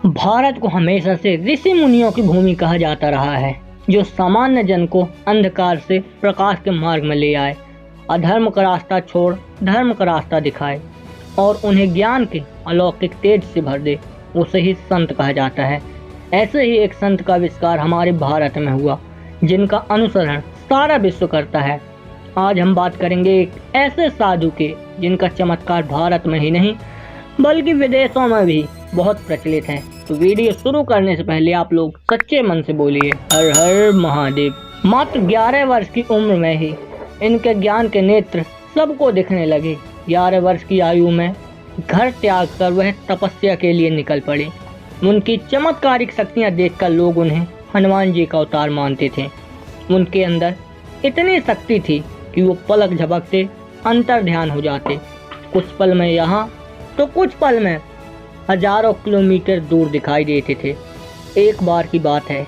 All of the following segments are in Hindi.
भारत को हमेशा से ऋषि मुनियों की भूमि कहा जाता रहा है, जो सामान्य जन को अंधकार से प्रकाश के मार्ग में ले आए, अधर्म का रास्ता छोड़ धर्म का रास्ता दिखाए और उन्हें ज्ञान के अलौकिक तेज से भर दे। उसे ही संत कहा जाता है। ऐसे ही एक संत का आविष्कार हमारे भारत में हुआ, जिनका अनुसरण सारा विश्व करता है। आज हम बात करेंगे एक ऐसे साधु के, जिनका चमत्कार भारत में ही नहीं बल्कि विदेशों में भी बहुत प्रचलित है। तो वीडियो शुरू करने से पहले आप लोग सच्चे मन से बोलिए हर हर महादेव। मात्र 11 वर्ष की उम्र में ही इनके ज्ञान के नेत्र सबको दिखने लगे। 11 वर्ष की आयु में घर त्याग कर वह तपस्या के लिए निकल पड़े। उनकी चमत्कारिक शक्तियां देखकर लोग उन्हें हनुमान जी का अवतार मानते थे। उनके अंदर इतनी शक्ति थी कि वो पलक झपकते अंतर ध्यान हो जाते। कुछ पल में यहाँ तो कुछ पल में हजारों किलोमीटर दूर दिखाई देते थे। एक बार की बात है,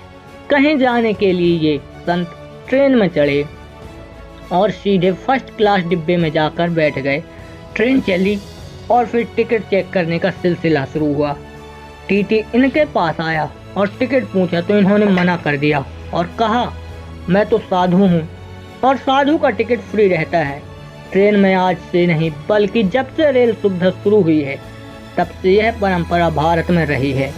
कहीं जाने के लिए ये संत ट्रेन में चढ़े और सीधे फर्स्ट क्लास डिब्बे में जाकर बैठ गए। ट्रेन चली और फिर टिकट चेक करने का सिलसिला शुरू हुआ। टीटी इनके पास आया और टिकट पूछा तो इन्होंने मना कर दिया और कहा, मैं तो साधु हूँ और साधु का टिकट फ्री रहता है। ट्रेन में आज से नहीं बल्कि जब से रेल सुविधा शुरू हुई है तब से यह परंपरा भारत में रही है।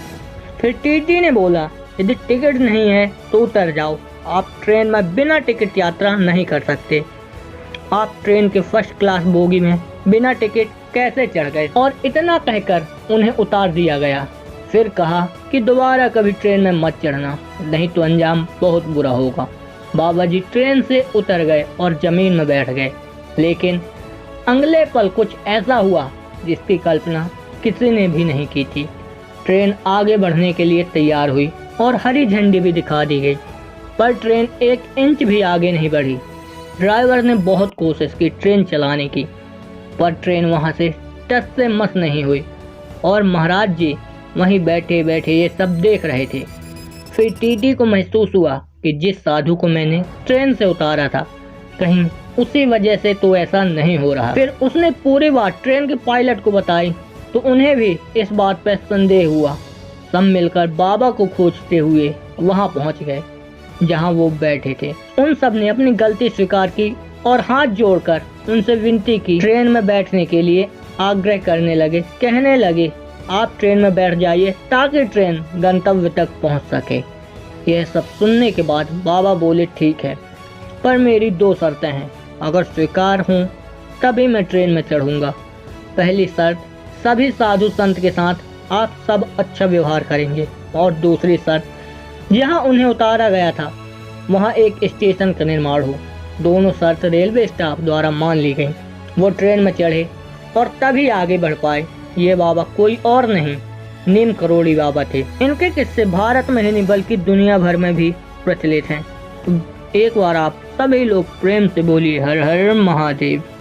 फिर टीटी ने बोला, यदि टिकट नहीं है तो उतर जाओ, आप ट्रेन में बिना टिकट यात्रा नहीं कर सकते। आप ट्रेन के फर्स्ट क्लास बोगी में बिना टिकट कैसे चढ़ गए? और इतना कहकर उन्हें उतार दिया गया। फिर कहा कि दोबारा कभी ट्रेन में मत चढ़ना, नहीं तो अंजाम बहुत बुरा होगा। बाबा जी ट्रेन से उतर गए और जमीन में बैठ गए। लेकिन अगले पल कुछ ऐसा हुआ जिसकी कल्पना किसी ने भी नहीं की थी। ट्रेन आगे बढ़ने के लिए तैयार हुई और हरी झंडी भी दिखा दी गई, पर ट्रेन 1 इंच भी आगे नहीं बढ़ी। ड्राइवर ने बहुत कोशिश की ट्रेन चलाने की, पर ट्रेन वहां से टस से मस नहीं हुई और महाराज जी वहीं बैठे बैठे ये सब देख रहे थे। फिर टीटी को महसूस हुआ कि जिस साधु को मैंने ट्रेन से उतारा था, कहीं उसी वजह से तो ऐसा नहीं हो रहा। फिर उसने पूरी बात ट्रेन के पायलट को बताई तो उन्हें भी इस बात पर संदेह हुआ। सब मिलकर बाबा को खोजते हुए वहां पहुंच गए जहां वो बैठे थे। उन सब ने अपनी गलती स्वीकार की और हाथ जोड़कर उनसे विनती की। ट्रेन में बैठने के लिए आग्रह करने लगे, कहने लगे, आप ट्रेन में बैठ जाइए ताकि ट्रेन गंतव्य तक पहुंच सके। यह सब सुनने के बाद बाबा बोले, ठीक है, पर मेरी 2 शर्तें हैं। अगर स्वीकार हूँ तभी मैं ट्रेन में चढ़ूंगा। पहली शर्त, सभी साधु संत के साथ आप सब अच्छा व्यवहार करेंगे, और दूसरी शर्त, जहाँ उन्हें उतारा गया था वहाँ एक स्टेशन का निर्माण हो। दोनों शर्त रेलवे स्टाफ द्वारा मान ली गई। वो ट्रेन में चढ़े और तभी आगे बढ़ पाए। ये बाबा कोई और नहीं, नीम करोड़ी बाबा थे। इनके किस्से भारत में ही नहीं बल्कि दुनिया भर में भी प्रचलित हैं। तो एक बार आप सभी लोग प्रेम से बोलिए हर हर महादेव।